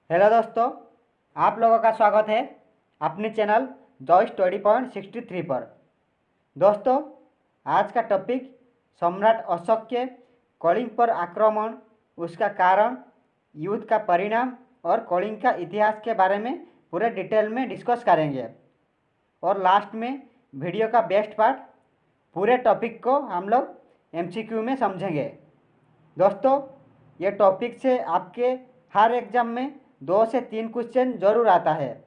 Hello दोस्तों, आप लोगों का स्वागत है अपने चैनल जॉय स्टडी पॉइंट 63 पर। दोस्तों, आज का टॉपिक सम्राट अशोक के कलिंग पर आक्रमण, उसका कारण, युद्ध का परिणाम और कलिंग का इतिहास के बारे में पूरे डिटेल में डिस्कस करेंगे। और लास्ट में वीडियो का बेस्ट पार्ट, पूरे टॉपिक को हम लोग एमसीक्यू में समझेंगे। दोस्तों, ये टॉपिक से आपके हर एग्जाम में 2 से 3 क्वेश्चन ज़रूर आता है,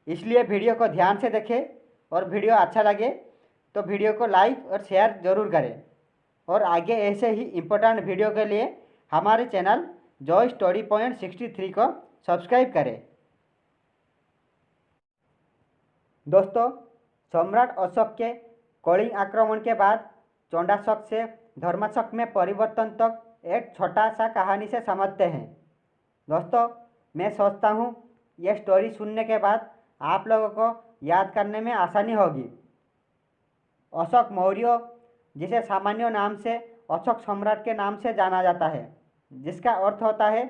इसलिए वीडियो को ध्यान से देखें और वीडियो अच्छा लगे तो वीडियो को लाइक और शेयर ज़रूर करें। और आगे ऐसे ही इम्पोर्टेंट वीडियो के लिए हमारे चैनल जॉय स्टडी पॉइंट 63 को सब्सक्राइब करें। दोस्तों, सम्राट अशोक के कलिंग आक्रमण के बाद चंडाशोक से धर्माशोक में परिवर्तन तक एक छोटा सा कहानी से समझते हैं। दोस्तों, मैं सोचता हूँ ये स्टोरी सुनने के बाद आप लोगों को याद करने में आसानी होगी। अशोक मौर्य, जिसे सामान्य नाम से अशोक सम्राट के नाम से जाना जाता है, जिसका अर्थ होता है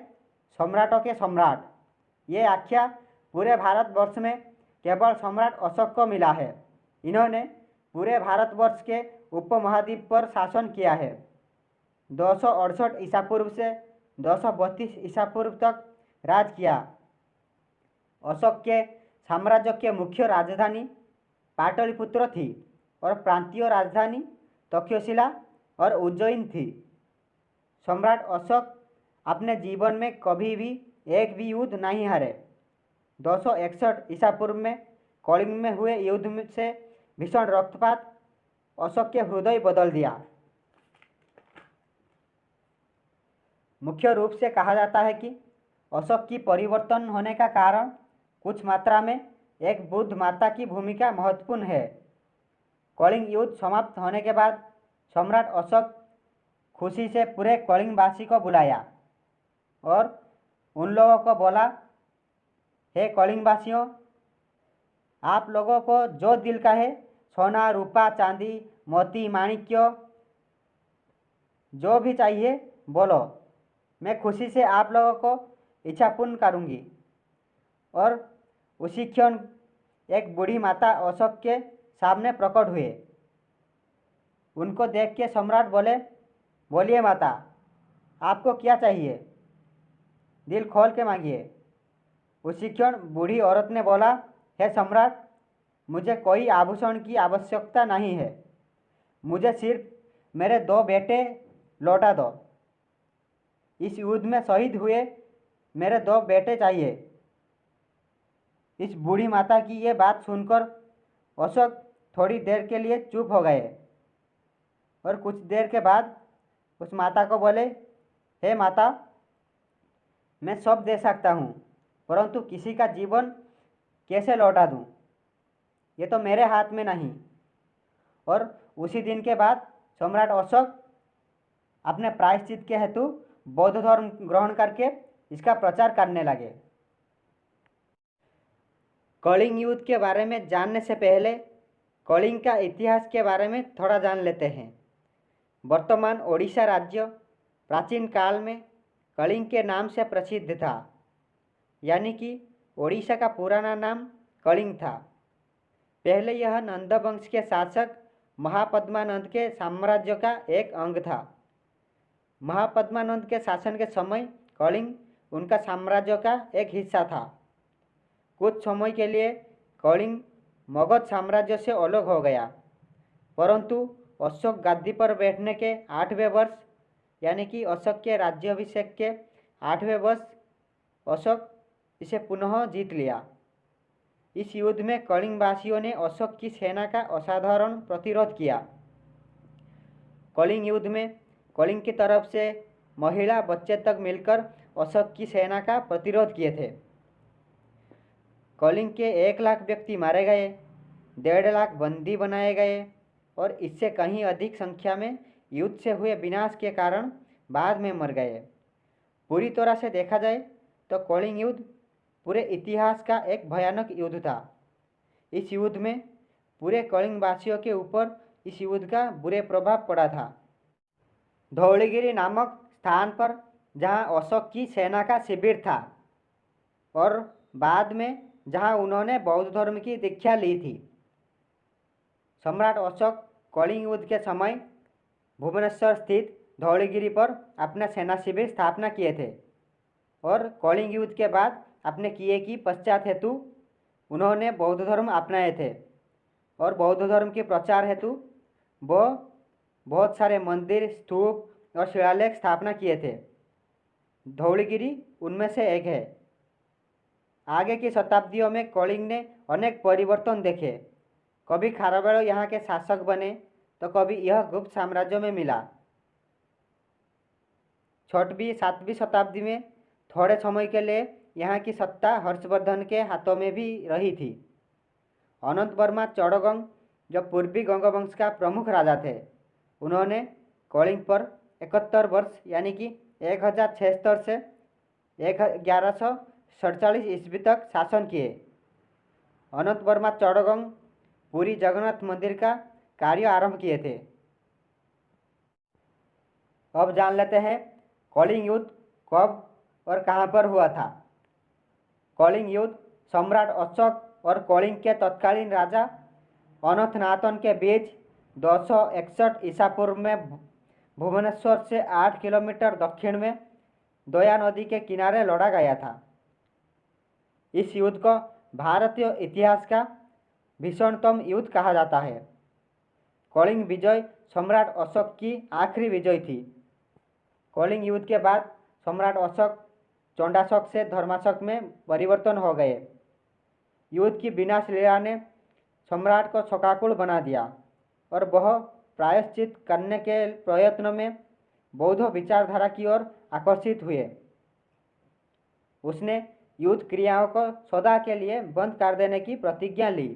सम्राटों के सम्राट। ये आख्या पूरे भारतवर्ष में केवल सम्राट अशोक को मिला है। इन्होंने पूरे भारतवर्ष के उपमहाद्वीप पर शासन किया है। 268 ईसा पूर्व से 232 ईसा पूर्व तक राज किया। अशोक के साम्राज्य के मुख्य राजधानी पाटलिपुत्र थी और प्रांतीय राजधानी तक्षशिला और उज्जैन थी। सम्राट अशोक अपने जीवन में कभी भी एक भी युद्ध नहीं हारे। 261 ईसा पूर्व में कलिंग में हुए युद्ध से भीषण रक्तपात अशोक के हृदय बदल दिया। मुख्य रूप से कहा जाता है कि अशोक की परिवर्तन होने का कारण कुछ मात्रा में एक बुद्ध माता की भूमिका महत्वपूर्ण है। कलिंग युद्ध समाप्त होने के बाद सम्राट अशोक खुशी से पूरे कलिंगवासी को बुलाया और उन लोगों को बोला, हे कलिंगवासियों, आप लोगों को जो दिल का है, सोना, रूपा, चांदी, मोती, माणिक्य, जो भी चाहिए बोलो, मैं खुशी से आप लोगों को इच्छा पूर्ण करूँगी। और उसी क्षण एक बूढ़ी माता अशोक के सामने प्रकट हुए। उनको देख के सम्राट बोले, बोलिए माता, आपको क्या चाहिए, दिल खोल के मांगिए। उसी क्षण बूढ़ी औरत ने बोला, हे सम्राट, मुझे कोई आभूषण की आवश्यकता नहीं है, मुझे सिर्फ मेरे 2 बेटे लौटा दो। इस युद्ध में शहीद हुए मेरे 2 बेटे चाहिए। इस बूढ़ी माता की ये बात सुनकर अशोक थोड़ी देर के लिए चुप हो गए और कुछ देर के बाद उस माता को बोले, हे माता, मैं सब दे सकता हूँ, परंतु किसी का जीवन कैसे लौटा दूँ, ये तो मेरे हाथ में नहीं। और उसी दिन के बाद सम्राट अशोक अपने प्रायश्चित के हेतु बौद्ध धर्म ग्रहण करके इसका प्रचार करने लगे। कलिंग युद्ध के बारे में जानने से पहले कलिंग का इतिहास के बारे में थोड़ा जान लेते हैं। वर्तमान ओडिशा राज्य प्राचीन काल में कलिंग के नाम से प्रसिद्ध था, यानी कि ओडिशा का पुराना नाम कलिंग था। पहले यह नंद वंश के शासक महापद्मानंद के साम्राज्य का एक अंग था। महापद्मानंद के शासन के समय कलिंग उनका साम्राज्य का एक हिस्सा था। कुछ समय के लिए कलिंग मगध साम्राज्य से अलग हो गया, परंतु अशोक गद्दी पर बैठने के 8वें वर्ष, यानी कि अशोक के राज्याभिषेक के 8वें वर्ष, अशोक इसे पुनः जीत लिया। इस युद्ध में कलिंगवासियों ने अशोक की सेना का असाधारण प्रतिरोध किया। कलिंग युद्ध में कलिंग की तरफ से महिला बच्चे तक मिलकर अशोक की सेना का प्रतिरोध किए थे। कलिंग के 1 लाख व्यक्ति मारे गए, 1.5 लाख बंदी बनाए गए और इससे कहीं अधिक संख्या में युद्ध से हुए विनाश के कारण बाद में मर गए। पूरी तरह से देखा जाए तो कलिंग युद्ध पूरे इतिहास का एक भयानक युद्ध था। इस युद्ध में पूरे कलिंगवासियों के ऊपर इस युद्ध का बुरे प्रभाव पड़ा था। धौलागिरी नामक स्थान पर, जहां अशोक की सेना का शिविर था, और बाद में जहां उन्होंने बौद्ध धर्म की दीक्षा ली थी। सम्राट अशोक कलिंग युद्ध के समय भुवनेश्वर स्थित धौलीगिरी पर अपना सेना शिविर स्थापना किए थे और कलिंग युद्ध के बाद अपने किए की पश्चात हेतु उन्होंने बौद्ध धर्म अपनाए थे और बौद्ध धर्म के प्रचार हेतु वो बहुत सारे मंदिर, स्तूप और शिलालेख स्थापना किए थे। धौलीगिरी उनमें से एक है। आगे की शताब्दियों में कलिंग ने अनेक परिवर्तन देखे। कभी खारवेल यहाँ के शासक बने तो कभी यह गुप्त साम्राज्य में मिला। 6वीं 7वीं शताब्दी में थोड़े समय के लिए यहाँ की सत्ता हर्षवर्धन के हाथों में भी रही थी। अनंत वर्मा चौड़गंग जो पूर्वी गंगवंश का प्रमुख राजा थे, उन्होंने कलिंग पर 71 वर्ष यानी कि 1076 से 1147 ईस्वी तक शासन किए। अनंत वर्मा चौड़गंग पुरी जगन्नाथ मंदिर का कार्य आरंभ किए थे। अब जान लेते हैं कलिंग युद्ध कब और कहां पर हुआ था। कलिंग युद्ध सम्राट अशोक और कलिंग के तत्कालीन राजा अनंतनाथन के बीच 261 ईसा पूर्व में भुवनेश्वर से 8 किलोमीटर दक्षिण में दया नदी के किनारे लड़ा गया था। इस युद्ध को भारतीय इतिहास का भीषणतम युद्ध कहा जाता है। कलिंग विजय सम्राट अशोक की आखिरी विजय थी। कलिंग युद्ध के बाद सम्राट अशोक चंडाशोक से धर्माशोक में परिवर्तन हो गए। युद्ध की विनाश लीला ने सम्राट को शोकाकुल बना दिया और वह प्रायश्चित करने के प्रयत्न में बौद्ध विचारधारा की ओर आकर्षित हुए। उसने युद्ध क्रियाओं को सदा के लिए बंद कर देने की प्रतिज्ञा ली।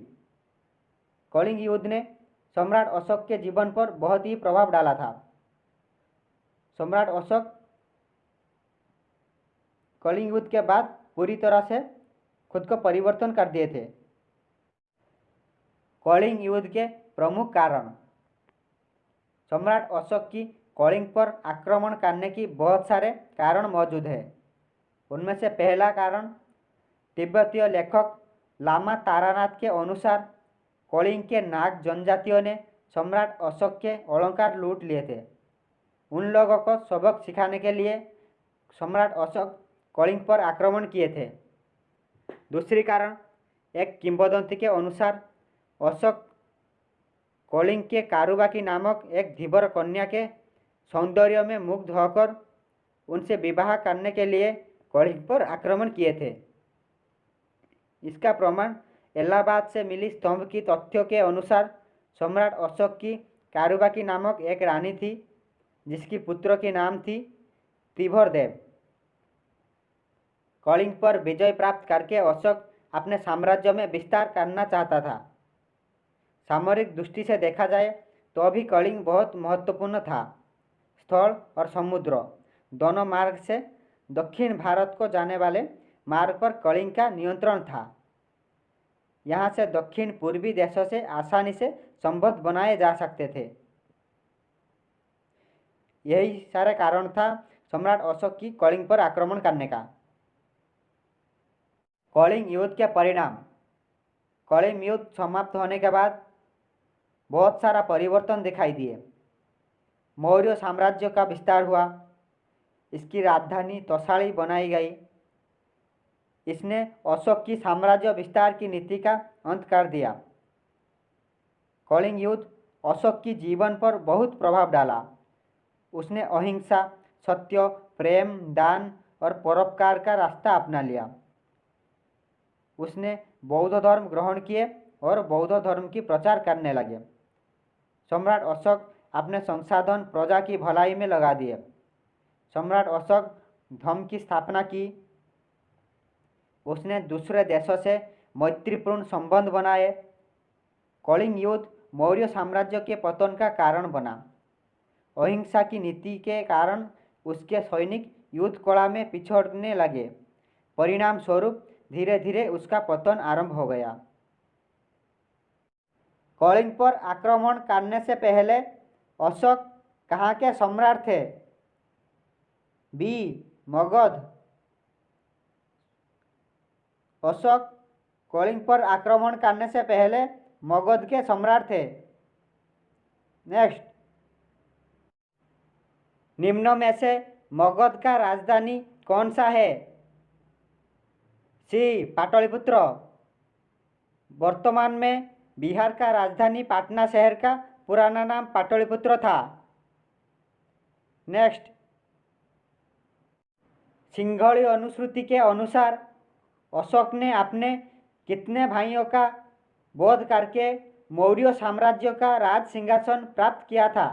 कलिंग युद्ध ने सम्राट अशोक के जीवन पर बहुत ही प्रभाव डाला था। सम्राट अशोक कलिंग युद्ध के बाद पूरी तरह से खुद को परिवर्तन कर दिए थे। कलिंग युद्ध के प्रमुख कारण। सम्राट अशोक की कलिंग पर आक्रमण करने की बहुत सारे कारण मौजूद हैं। उनमें से पहला कारण तिब्बतीय लेखक लामा तारानाथ के अनुसार कलिंग के नाग जनजातियों ने सम्राट अशोक के अलंकार लूट लिए थे। उन लोगों को सबक सिखाने के लिए सम्राट अशोक कलिंग पर आक्रमण किए थे। दूसरी कारण, एक किंवदंती के अनुसार अशोक कलिंग के कारुबाकी नामक एक धीवर कन्या के सौंदर्य में मुग्ध होकर उनसे विवाह करने के लिए कलिंग पर आक्रमण किए थे। इसका प्रमाण इलाहाबाद से मिली स्तंभ की तथ्यों के अनुसार सम्राट अशोक की कारुबाकी नामक एक रानी थी जिसकी पुत्र की नाम थी तिभरदेव। कलिंग पर विजय प्राप्त करके अशोक अपने साम्राज्य में विस्तार करना चाहता था। सामरिक दृष्टि से देखा जाए तो भी कलिंग बहुत महत्वपूर्ण था। स्थल और समुद्र दोनों मार्ग से दक्षिण भारत को जाने वाले मार्ग पर कलिंग का नियंत्रण था। यहाँ से दक्षिण पूर्वी देशों से आसानी से संबंध बनाए जा सकते थे। यही सारे कारण था सम्राट अशोक की कलिंग पर आक्रमण करने का। कलिंग युद्ध के परिणाम। कलिंग युद्ध समाप्त होने के बाद बहुत सारा परिवर्तन दिखाई दिए। मौर्य साम्राज्य का विस्तार हुआ। इसकी राजधानी तोसाली बनाई गई। इसने अशोक की साम्राज्य विस्तार की नीति का अंत कर दिया। कलिंग युद्ध अशोक की जीवन पर बहुत प्रभाव डाला। उसने अहिंसा, सत्य, प्रेम, दान और परोपकार का रास्ता अपना लिया। उसने बौद्ध धर्म ग्रहण किए और बौद्ध धर्म की प्रचार करने लगे। सम्राट अशोक अपने संसाधन प्रजा की भलाई में लगा दिए। सम्राट अशोक धर्म की स्थापना की। उसने दूसरे देशों से मैत्रीपूर्ण संबंध बनाए। कलिंग युद्ध मौर्य साम्राज्य के पतन का कारण बना। अहिंसा की नीति के कारण उसके सैनिक युद्ध कला में पिछड़ने लगे। परिणाम स्वरूप धीरे धीरे उसका पतन आरंभ हो गया। कलिंग पर आक्रमण करने से पहले अशोक कहाँ के सम्राट थे? बी. मगध। अशोक कलिंग पर आक्रमण करने से पहले मगध के सम्राट थे। नेक्स्ट, निम्न में से मगध का राजधानी कौन सा है? सी पाटलिपुत्र। वर्तमान में बिहार का राजधानी पटना शहर का पुराना नाम पाटलिपुत्र था। नेक्स्ट, सिंघली अनुश्रुति के अनुसार अशोक ने अपने कितने भाइयों का वध करके मौर्य साम्राज्य का राज सिंहासन प्राप्त किया था?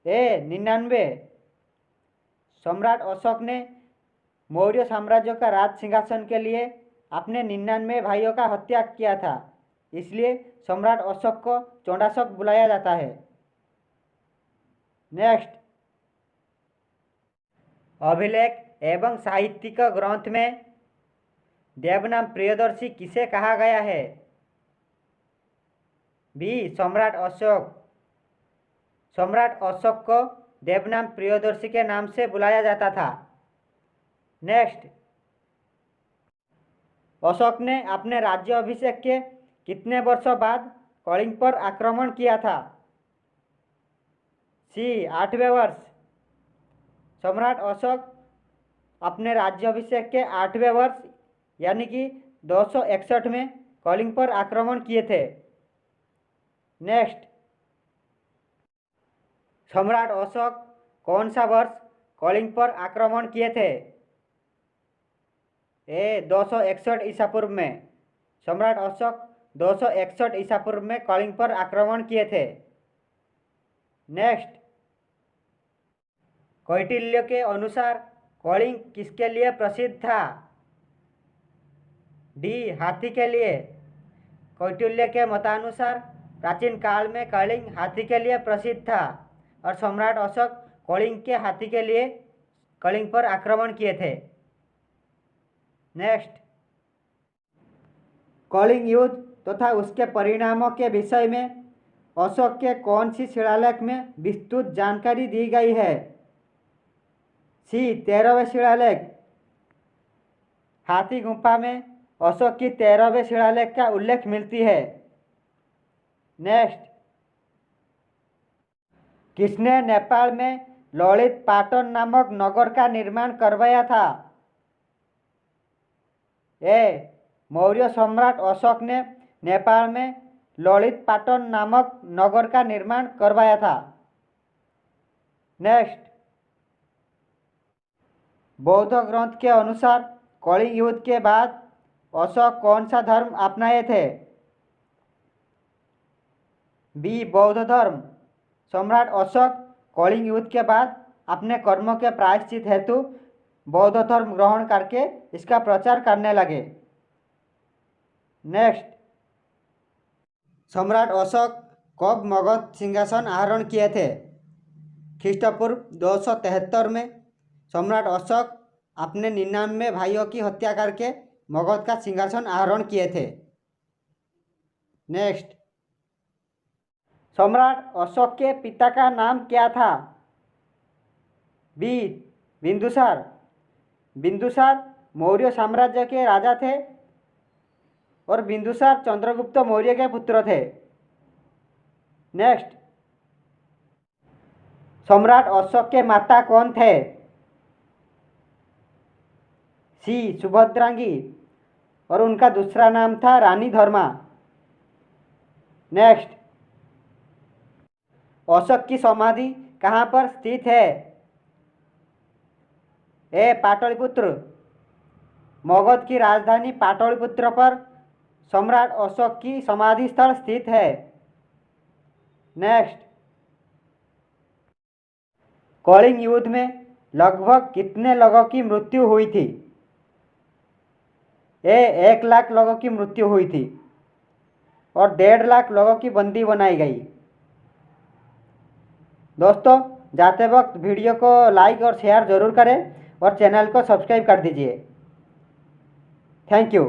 ए 99। सम्राट अशोक ने मौर्य साम्राज्य का राज सिंहासन के लिए अपने 99 भाइयों का हत्या किया था, इसलिए सम्राट अशोक को चौंडाशोक बुलाया जाता है। नेक्स्ट, अभिलेख एवं साहित्यिक ग्रंथ में देवनाम प्रियदर्शी किसे कहा गया है? बी सम्राट अशोक। सम्राट अशोक को देवनाम प्रियदर्शी के नाम से बुलाया जाता था। नेक्स्ट, अशोक ने अपने राज्य अभिषेक के कितने वर्षों बाद कलिंग पर आक्रमण किया था? सी 8वें वर्ष। सम्राट अशोक अपने राज्याभिषेक के 8वें वर्ष यानी कि 261 में कलिंग पर आक्रमण किए थे। नेक्स्ट, सम्राट अशोक कौन सा वर्ष कलिंग पर आक्रमण किए थे? ए 261 ईसा पूर्व में। सम्राट अशोक 261 ईसा पूर्व में कलिंग पर आक्रमण किए थे। नेक्स्ट, कौटिल्य के अनुसार कलिंग किसके लिए प्रसिद्ध था? डी हाथी के लिए। कौटिल्य के मतानुसार प्राचीन काल में कलिंग हाथी के लिए प्रसिद्ध था और सम्राट अशोक कलिंग के हाथी के लिए कलिंग पर आक्रमण किए थे। नेक्स्ट, कलिंग युद्ध तथा उसके परिणामों के विषय में अशोक के कौन सी शिलालेख में विस्तृत जानकारी दी गई है? सी 13वें शिलालेख। हाथी गुफा में अशोक की 13वें शिलालेख का उल्लेख मिलती है। नेक्स्ट, किसने नेपाल में ललित पाटन नामक नगर का निर्माण करवाया था? ए मौर्य सम्राट अशोक ने नेपाल में ललित पाटन नामक नगर का निर्माण करवाया था। नेक्स्ट, बौद्ध ग्रंथ के अनुसार कलिंग युद्ध के बाद अशोक कौन सा धर्म अपनाए थे? बी बौद्ध धर्म। सम्राट अशोक कलिंग युद्ध के बाद अपने कर्मों के प्रायश्चित हेतु बौद्ध धर्म ग्रहण करके इसका प्रचार करने लगे। नेक्स्ट, सम्राट अशोक कब मगध सिंहासन आहरण किए थे? ख्रीष्टपूर्व 273 में सम्राट अशोक अपने 99 भाइयों की हत्या करके मगध का सिंहासन आहरण किए थे। नेक्स्ट, सम्राट अशोक के पिता का नाम क्या था? बी बिंदुसार। बिंदुसार मौर्य साम्राज्य के राजा थे और बिंदुसार चंद्रगुप्त मौर्य के पुत्र थे। नेक्स्ट, सम्राट अशोक के माता कौन थे? सी सुभद्रांगी और उनका दूसरा नाम था रानी धर्मा। नेक्स्ट, अशोक की समाधि कहाँ पर स्थित है? ए पाटलिपुत्र। मगध की राजधानी पाटलिपुत्र पर सम्राट अशोक की समाधि स्थल स्थित है। नेक्स्ट, कलिंग युद्ध में लगभग कितने लोगों की मृत्यु हुई थी? ए 1 लाख लोगों की मृत्यु हुई थी और 1.5 लाख लोगों की बंदी बनाई गई। दोस्तों, जाते वक्त वीडियो को लाइक और शेयर ज़रूर करें और चैनल को सब्सक्राइब कर दीजिए। Thank you.